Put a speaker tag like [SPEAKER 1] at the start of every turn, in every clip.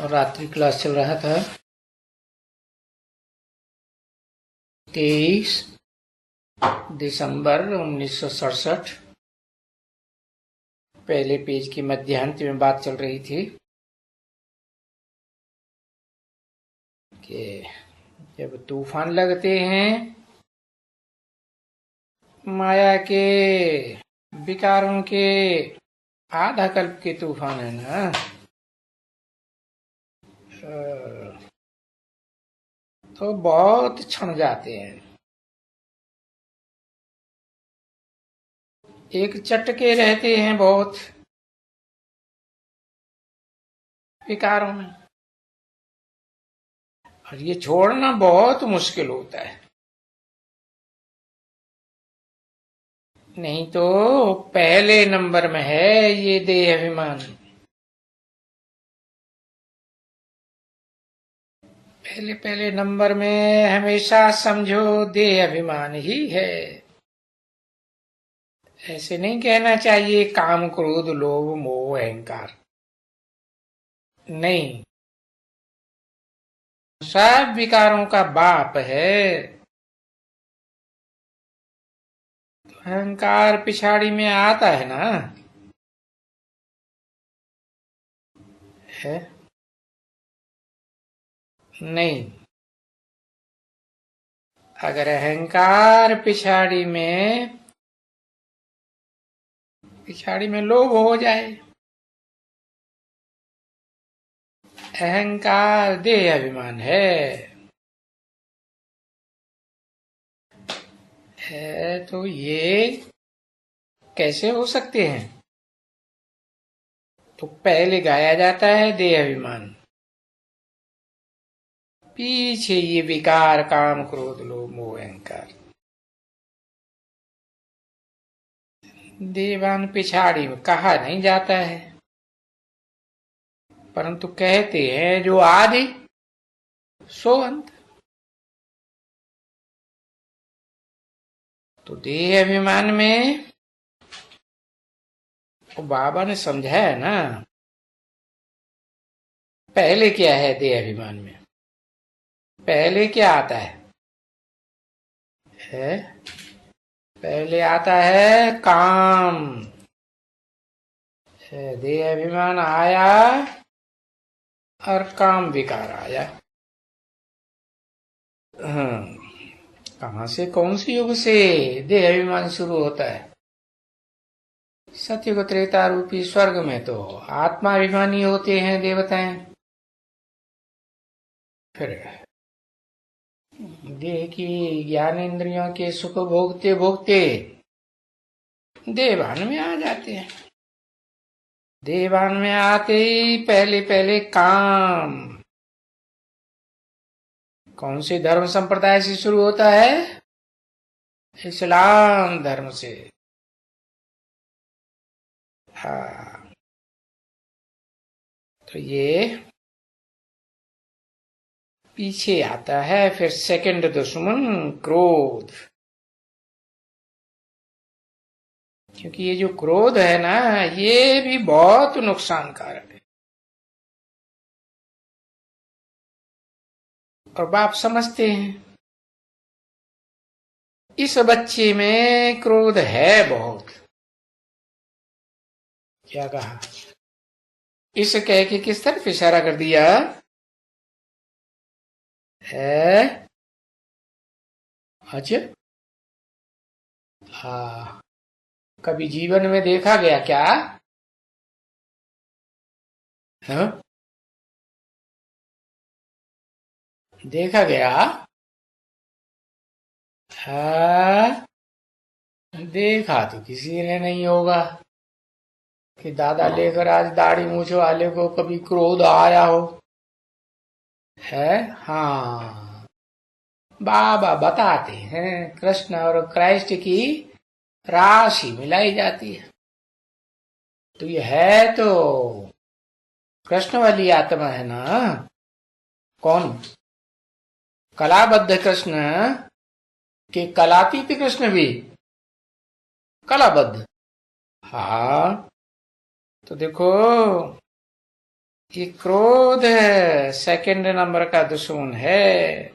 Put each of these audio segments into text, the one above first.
[SPEAKER 1] और रात्रि क्लास चल रहा था। 23 दिसंबर 1967। पहले पेज की मध्यांत में बात चल रही थी कि जब तूफान लगते हैं, माया के विकारों के आधा कल्प के तूफान है ना, तो बहुत क्षण जाते हैं। एक चटके रहते हैं बहुत विकारों में, और ये छोड़ना बहुत मुश्किल होता है। नहीं तो पहले नंबर में है ये देह अभिमान। पहले नंबर में हमेशा समझो देह अभिमान ही है। ऐसे नहीं कहना चाहिए काम क्रोध लोभ मोह अहंकार, नहीं, सब विकारों का बाप है। तो अहंकार पिछाड़ी में आता है ना, है नहीं। अगर अहंकार पिछाड़ी में लोभ हो जाए, अहंकार देह अभिमान है तो ये कैसे हो सकते हैं? तो पहले गाया जाता है देह अभिमान, पीछे ये विकार काम क्रोध लोभ मोह अहंकार। देवान पिछाड़ी में कहा नहीं जाता है, परंतु कहते हैं जो आदि सो अंत। तो देह अभिमान में वो बाबा ने समझाया ना, पहले क्या है देह अभिमान में? पहले क्या आता है? पहले आता है काम। देह अभिमान आया और काम विकार आया। कहां से, कौन सी युग से देह अभिमान शुरू होता है? सत्युग त्रेता रूपी स्वर्ग में तो आत्माभिमानी होते हैं देवताएं। फिर देह की ज्ञान इंद्रियों के सुख भोगते भोगते देवान में आ जाते हैं। देवान में आते ही पहले काम कौन से धर्म संप्रदाय से शुरू होता है? इस्लाम धर्म से। हाँ, तो ये पीछे आता है। फिर सेकंड दुश्मन क्रोध, क्योंकि ये जो क्रोध है ना, ये भी बहुत नुकसानकारक है। और बाप समझते हैं इस बच्चे में क्रोध है बहुत। क्या कहा? इस कह के किस तरफ इशारा कर दिया है? अच्छा, हाँ, कभी जीवन में देखा गया क्या? हाँ? देखा गया? हाँ, देखा तो किसी ने नहीं होगा कि दादा लेकर आज दाढ़ी मूछ वाले को कभी क्रोध आया हो, है? हाँ, बाबा बताते हैं कृष्ण और क्राइस्ट की राशि मिलाई जाती है। तो ये है तो कृष्ण वाली आत्मा है ना। कौन? कलाबद्ध कृष्ण के कलातीत कृष्ण भी कलाबद्ध। हाँ, तो देखो ये क्रोध सेकंड नंबर का दुश्मन है,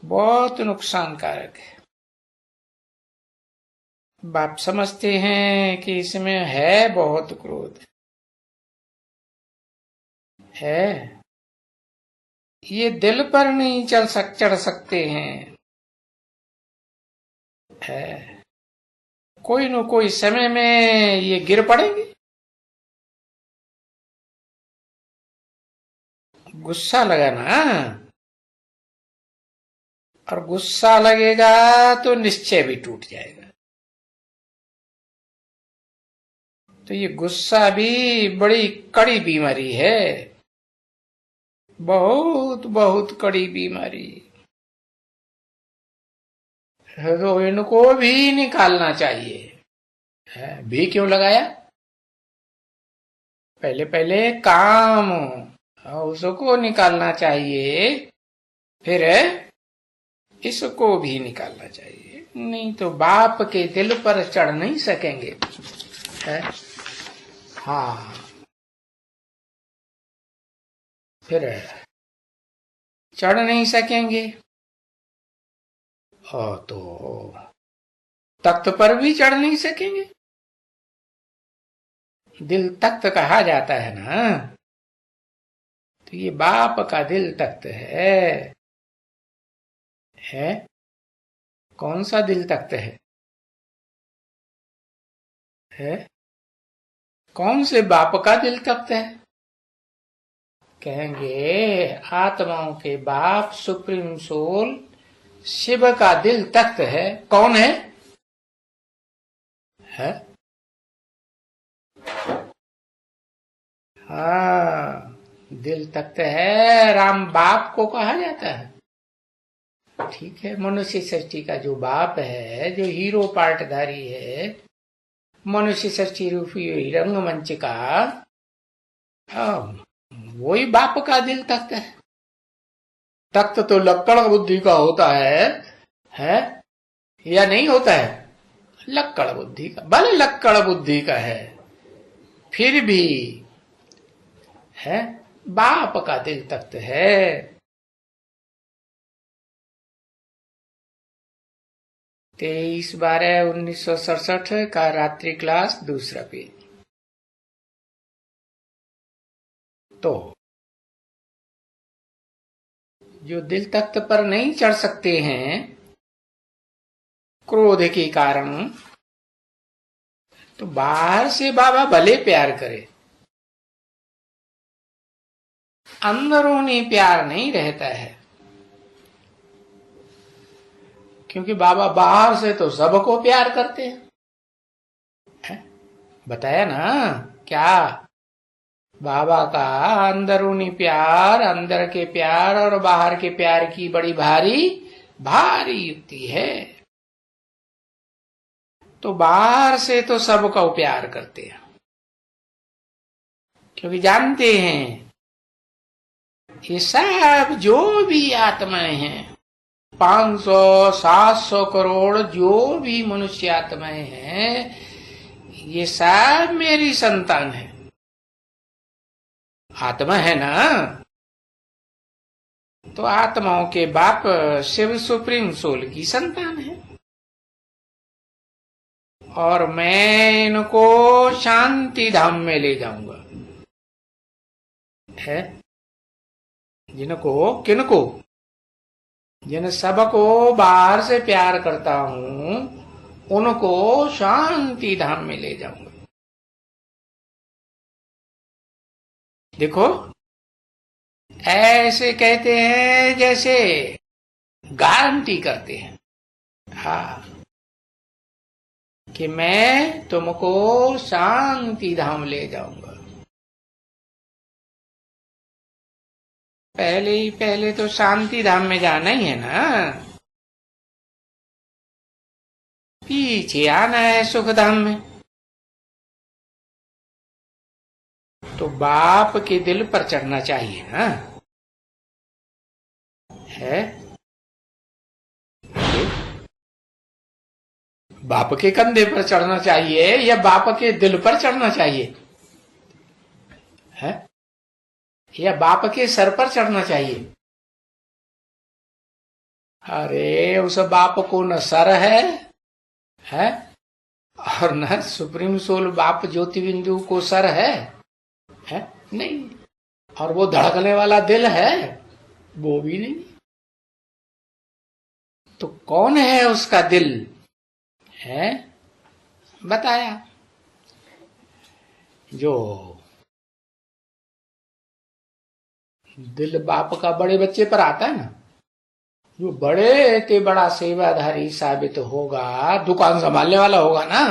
[SPEAKER 1] बहुत नुकसानकारक है। बाप समझते हैं कि इसमें है बहुत क्रोध है, ये दिल पर नहीं चढ़ सकते हैं, है कोई न कोई समय में ये गिर पड़ेंगे। गुस्सा लगा ना, और गुस्सा लगेगा तो निश्चय भी टूट जाएगा। तो ये गुस्सा भी बड़ी कड़ी बीमारी है, बहुत बहुत कड़ी बीमारी है। तो इनको भी निकालना चाहिए। है भी क्यों लगाया? पहले पहले काम उसको निकालना चाहिए, फिर इसको भी निकालना चाहिए, नहीं तो बाप के दिल पर चढ़ नहीं सकेंगे। है हाँ, फिर चढ़ नहीं सकेंगे। और तो तख्त पर भी चढ़ नहीं सकेंगे। दिल तख्त कहा जाता है ना, तो ये बाप का दिल तख्त है। कौन सा दिल तख्त है? कौन से बाप का दिल तख्त है? कहेंगे आत्माओं के बाप सुप्रीम सोल शिव का दिल तख्त है। कौन है? हाँ, दिल तख्त है, राम बाप को कहा जाता है। ठीक है, मनुष्य सृष्टि का जो बाप है, जो हीरो पार्टधारी है, मनुष्य सृष्टि रूपी रंगमंच का, वही बाप का दिल तख्त है। तख्त तो लक्कड़ बुद्धि का होता है या नहीं होता है? लक्कड़ बुद्धि का, भले लक्कड़ बुद्धि का है, फिर भी है बाप का दिल तख्त है। 23/12/1967 का रात्रि क्लास, दूसरा पेज। तो जो दिल तख्त पर नहीं चढ़ सकते हैं क्रोध के कारण, तो बाहर से बाबा भले प्यार करे, अंदरूनी प्यार नहीं रहता है। क्योंकि बाबा बाहर से तो सबको प्यार करते हैं। बताया ना क्या? बाबा का अंदरूनी प्यार, अंदर के प्यार और बाहर के प्यार की बड़ी भारी भारी युक्ति है। तो बाहर से तो सबको प्यार करते हैं, क्योंकि जानते हैं ये सब जो भी आत्माएं हैं, 500-700 करोड़ जो भी मनुष्य आत्माएं हैं, ये सब मेरी संतान है। आत्मा है ना, तो आत्माओं के बाप शिव सुप्रीम सोल की संतान है। और मैं इनको शांति धाम में ले जाऊंगा। है जिनको, किनको? जिन सबको बाहर से प्यार करता हूं, उनको शांति धाम में ले जाऊंगा। देखो, ऐसे कहते हैं जैसे गारंटी करते हैं। हाँ, कि मैं तुमको शांति धाम ले जाऊंगा। पहले तो शांति धाम में जाना ही है ना, पीछे आना है सुख धाम में। तो बाप के दिल पर चढ़ना चाहिए ना, है? बाप के कंधे पर चढ़ना चाहिए या बाप के दिल पर चढ़ना चाहिए? है या बाप के सर पर चढ़ना चाहिए? अरे उस बाप को न सर है और न सुप्रीम सोल बाप ज्योति बिंदु को सर है नहीं। और वो धड़कने वाला दिल है, वो भी नहीं। तो कौन है उसका दिल? है बताया, जो दिल बाप का बड़े बच्चे पर आता है ना, जो बड़े ते बड़ा सेवाधारी साबित होगा, दुकान संभालने वाला होगा ना,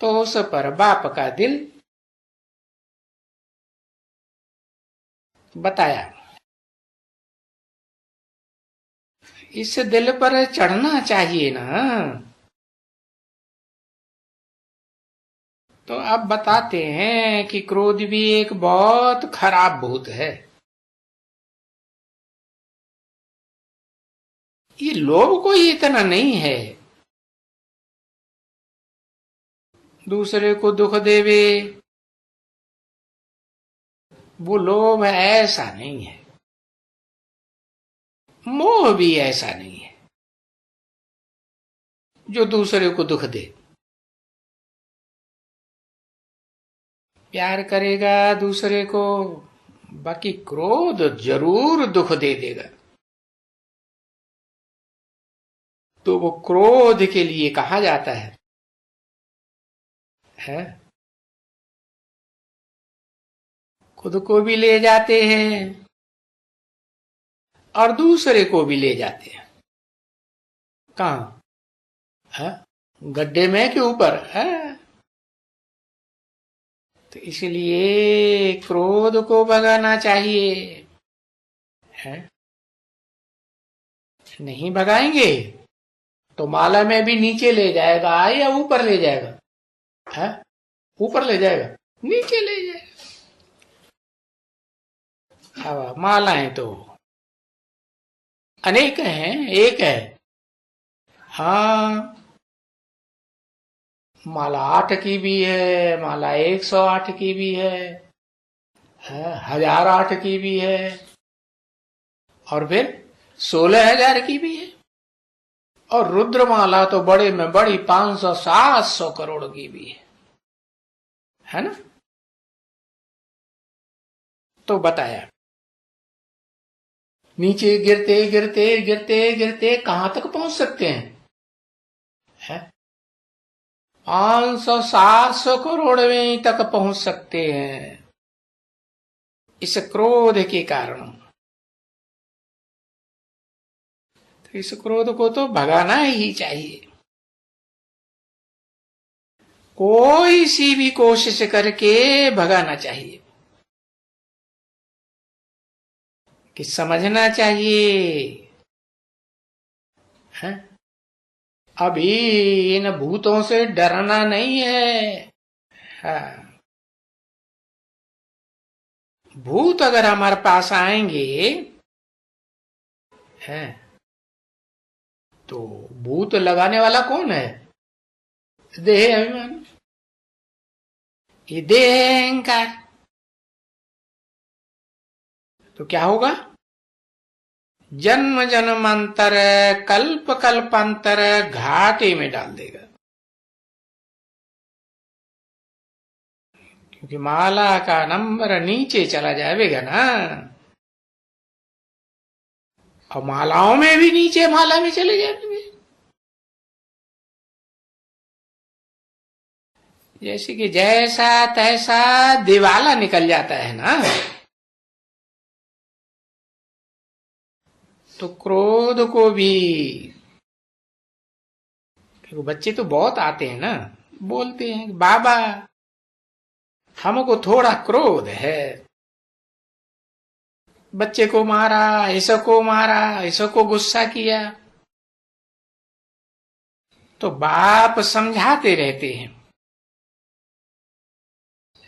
[SPEAKER 1] तो उस पर बाप का दिल बताया। इस दिल पर चढ़ना चाहिए ना। तो अब बताते हैं कि क्रोध भी एक बहुत खराब भूत है। ये लोभ कोई इतना नहीं है, दूसरे को दुख देवे, वो लोभ ऐसा नहीं है। मोह भी ऐसा नहीं है जो दूसरे को दुख दे। प्यार करेगा दूसरे को, बाकी क्रोध जरूर दुख दे देगा। तो वो क्रोध के लिए कहा जाता है? खुद को भी ले जाते हैं और दूसरे को भी ले जाते हैं। कहाँ है? गड्ढे में के ऊपर है। तो इसलिए क्रोध को भगाना चाहिए है। नहीं भगाएंगे तो माला में भी नीचे ले जाएगा या ऊपर ले जाएगा? है ऊपर ले जाएगा, नीचे ले जाएगा। अब मालाएं तो अनेक हैं, एक है। हाँ, माला 8 की भी है, माला 108 की भी है, 1008 की भी है, और फिर 16,000 की भी है। और रुद्रमाला तो बड़े में बड़ी 500-700 करोड़ की भी है ना। तो बताया, नीचे गिरते गिरते गिरते गिरते कहां तक पहुंच सकते हैं? 500-700 करोड़ में तक पहुंच सकते हैं इस क्रोध के कारण। तो इस क्रोध को तो भगाना ही चाहिए। कोई सी भी कोशिश करके भगाना चाहिए, कि समझना चाहिए है? अभी इन भूतों से डरना नहीं है। हाँ। भूत अगर हमारे पास आएंगे है, तो भूत लगाने वाला कौन है? देह अभिमान, ये देह है अहंकार। तो क्या होगा? जन्म जन्मांतर कल्प कल्पांतर घाटे में डाल देगा। क्योंकि माला का नंबर नीचे चला जाएगा ना, और मालाओं में भी नीचे माला में चले जाएंगे। जैसे कि जैसा तैसा दिवाला निकल जाता है ना, तो क्रोध को भी, क्योंकि बच्चे तो बहुत आते हैं ना, बोलते हैं बाबा हमको थोड़ा क्रोध है, बच्चे को मारा, इसको मारा, इसको गुस्सा किया। तो बाप समझाते रहते हैं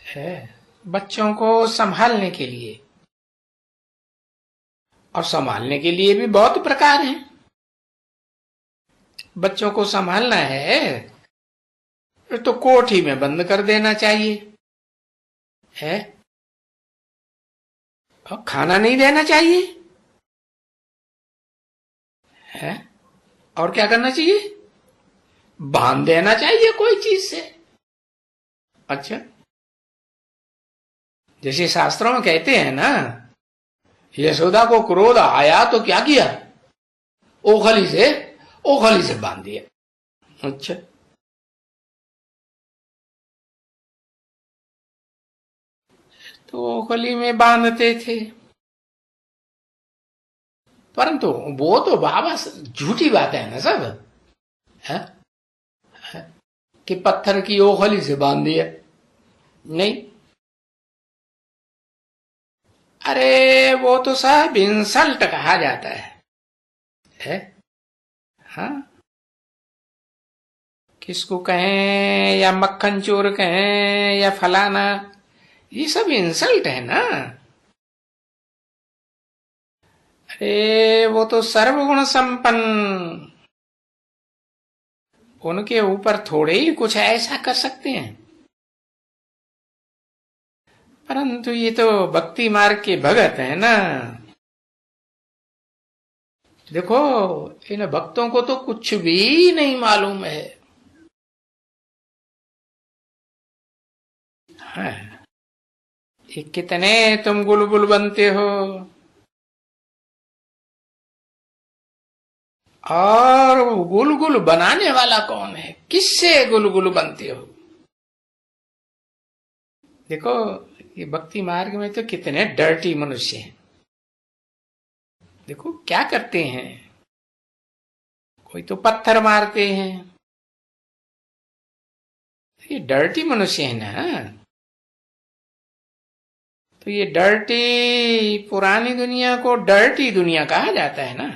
[SPEAKER 1] है बच्चों को संभालने के लिए। और संभालने के लिए भी बहुत प्रकार हैं। बच्चों को संभालना है तो कोठी में बंद कर देना चाहिए है। और खाना नहीं देना चाहिए है? और क्या करना चाहिए? बांध देना चाहिए कोई चीज से। अच्छा, जैसे शास्त्रों में कहते हैं ना, यशोदा को क्रोध आया तो क्या किया? ओखली से बांध दिया। अच्छा, तो ओखली में बांधते थे, परंतु वो तो बाबा झूठी बात है ना सब, है? है? कि पत्थर की ओखली से बांध दिया, नहीं। अरे वो तो सब इंसल्ट कहा जाता है? हाँ, किसको कहें, या मक्खन चोर कहें या फलाना, ये सब इंसल्ट है ना। अरे वो तो सर्वगुण संपन्न, उनके ऊपर थोड़े ही कुछ ऐसा कर सकते हैं। परंतु ये तो भक्ति मार्ग के भगत है ना। देखो, इन भक्तों को तो कुछ भी नहीं मालूम है। हाँ, ये कितने तुम गुलगुल बनते हो, और गुलगुल बनाने वाला कौन है? किससे गुलगुल बनते हो? देखो, ये भक्ति मार्ग में तो कितने डर्टी मनुष्य हैं। देखो क्या करते हैं, कोई तो पत्थर मारते हैं, ये डर्टी मनुष्य है ना। तो ये डर्टी, पुरानी दुनिया को डर्टी दुनिया कहा जाता है ना।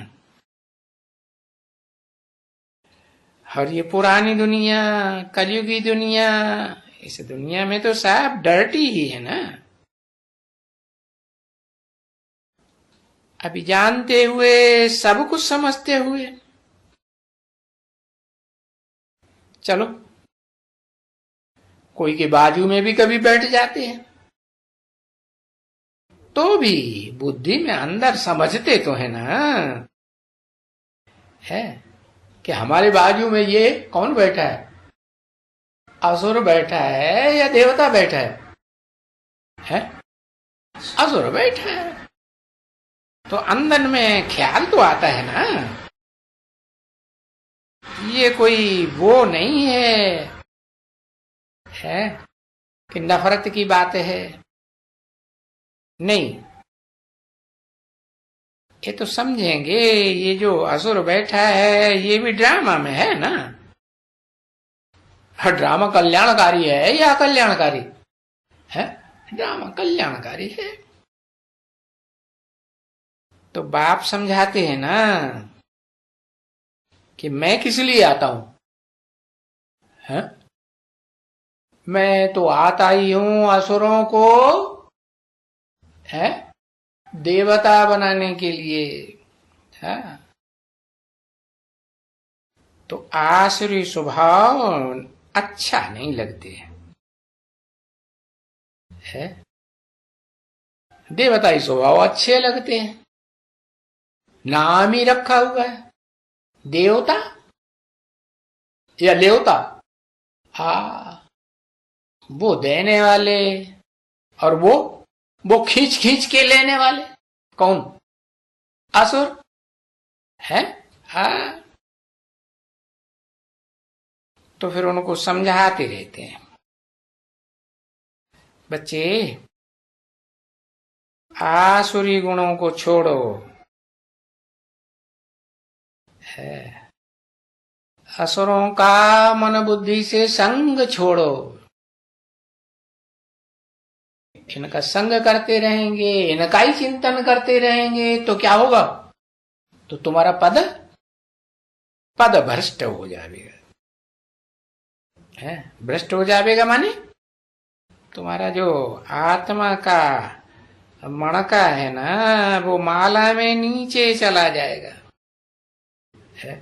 [SPEAKER 1] और ये पुरानी दुनिया, कलयुगी दुनिया, इस दुनिया में तो सब डर्टी ही है ना। अभी जानते हुए, सब कुछ समझते हुए, चलो कोई के बाजू में भी कभी बैठ जाते हैं, तो भी बुद्धि में अंदर समझते तो है ना, है कि हमारे बाजू में ये कौन बैठा है? असुर बैठा है या देवता बैठा है? असुर बैठा है। तो अंदर में ख्याल तो आता है ना, ये कोई वो नहीं है कि नफरत की बात है, नहीं। ये तो समझेंगे, ये जो असुर बैठा है ये भी ड्रामा में है ना। ड्रामा कल्याणकारी है या अकल्याणकारी है? ड्रामा कल्याणकारी है। तो बाप समझाते हैं ना कि मैं किस लिए आता हूं, है? मैं तो आता ही हूं असुरों को, है, देवता बनाने के लिए, है? तो आसुरी स्वभाव अच्छा नहीं लगते है, देवताई स्वभाव अच्छे लगते हैं। नाम ही रखा हुआ है देवता या लेवता। वो देने वाले, और वो खींच खींच के लेने वाले कौन? असुर है। तो फिर उनको समझाते रहते हैं, बच्चे आसुरी गुणों को छोड़ो, है, असुरों का मन बुद्धि से संग छोड़ो। इनका संग करते रहेंगे, इनका ही चिंतन करते रहेंगे तो क्या होगा? तो तुम्हारा पद भ्रष्ट हो जाएगा, है? भ्रष्ट हो जाएगा माने तुम्हारा जो आत्मा का मणका है ना, वो माला में नीचे चला जाएगा, है?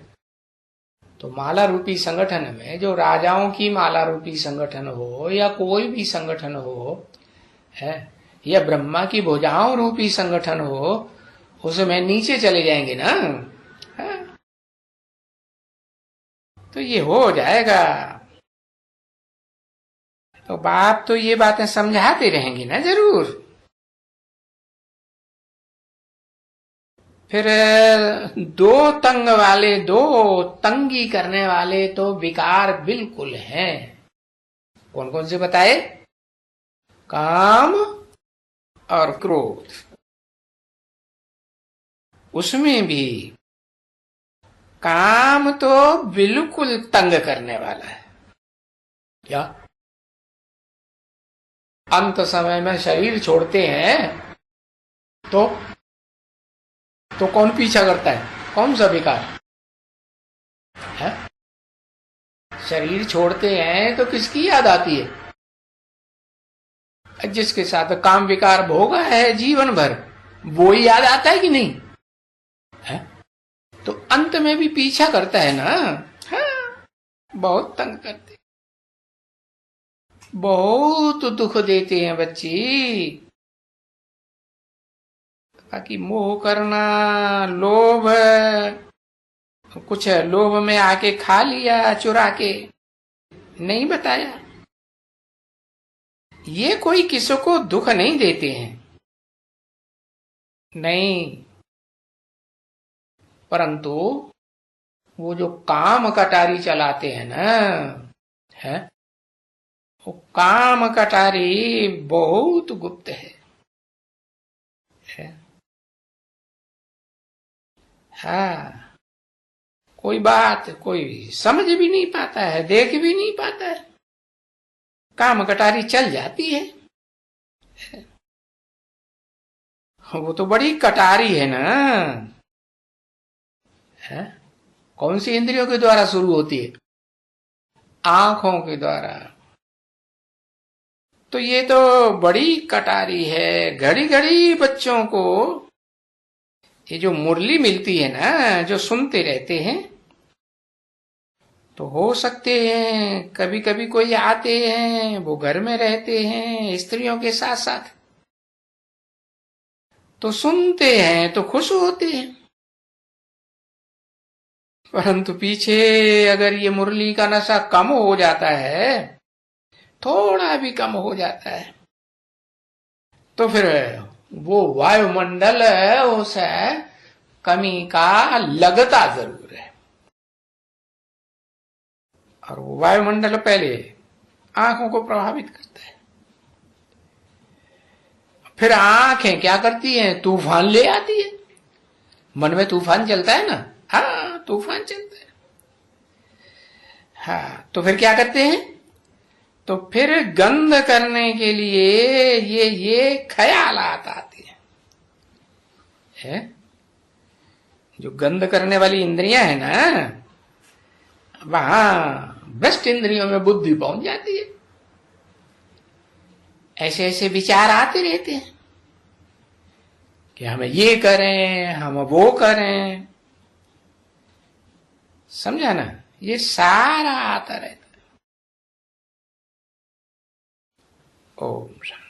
[SPEAKER 1] तो माला रूपी संगठन में, जो राजाओं की माला रूपी संगठन हो या कोई भी संगठन हो, है, या ब्रह्मा की भुजाओं रूपी संगठन हो, उसमें नीचे चले जाएंगे ना। हाँ? तो ये हो जाएगा। तो बाप तो ये बातें समझाते रहेंगे ना जरूर। फिर दो तंग वाले, दो तंगी करने वाले तो विकार बिल्कुल हैं। कौन कौन से बताए? काम और क्रोध। उसमें भी काम तो बिल्कुल तंग करने वाला है। क्या अंत समय में शरीर छोड़ते हैं तो कौन पीछा करता है? कौन सा विकार है? शरीर छोड़ते हैं तो किसकी याद आती है? जिसके साथ काम विकार भोगा है जीवन भर, वो ही याद आता है कि नहीं है? तो अंत में भी पीछा करता है ना। हाँ, बहुत तंग करते, बहुत दुख देते हैं बच्ची। बाकी मोह करना, लोभ, कुछ लोभ में आके खा लिया चुरा के, नहीं बताया। ये कोई किसी को दुख नहीं देते हैं, नहीं। परंतु वो जो काम कटारी चलाते हैं ना, है, वो काम कटारी बहुत गुप्त है? हाँ, कोई बात कोई समझ भी नहीं पाता है, देख भी नहीं पाता है, काम कटारी चल जाती है। वो तो बड़ी कटारी है ना। है? कौन सी इंद्रियों के द्वारा शुरू होती है? आंखों के द्वारा। तो ये तो बड़ी कटारी है। घड़ी घड़ी बच्चों को ये जो मुरली मिलती है ना, जो सुनते रहते हैं, तो हो सकते हैं कभी कभी कोई आते हैं, वो घर में रहते हैं स्त्रियों के साथ साथ, तो सुनते हैं तो खुश होते हैं। परंतु पीछे अगर ये मुरली का नशा कम हो जाता है, थोड़ा भी कम हो जाता है, तो फिर वो वायुमंडल उस कमी का लगता जरूर है। और वो वायुमंडल पहले आंखों को प्रभावित करता है, फिर आंखें क्या करती हैं? तूफान ले आती है। मन में तूफान चलता है ना। हाँ, तूफान चलता है। हाँ, तो फिर क्या करते हैं? तो फिर गंध करने के लिए ये ख्यालात आते हैं। जो गंध करने वाली इंद्रियां है ना, वहां भ्रष्ट इंद्रियों में बुद्धि पहुंच जाती है। ऐसे ऐसे विचार आते रहते हैं कि हमें ये करें, हम वो करें। समझा ना? ये सारा आता रहता है। ओम शांति।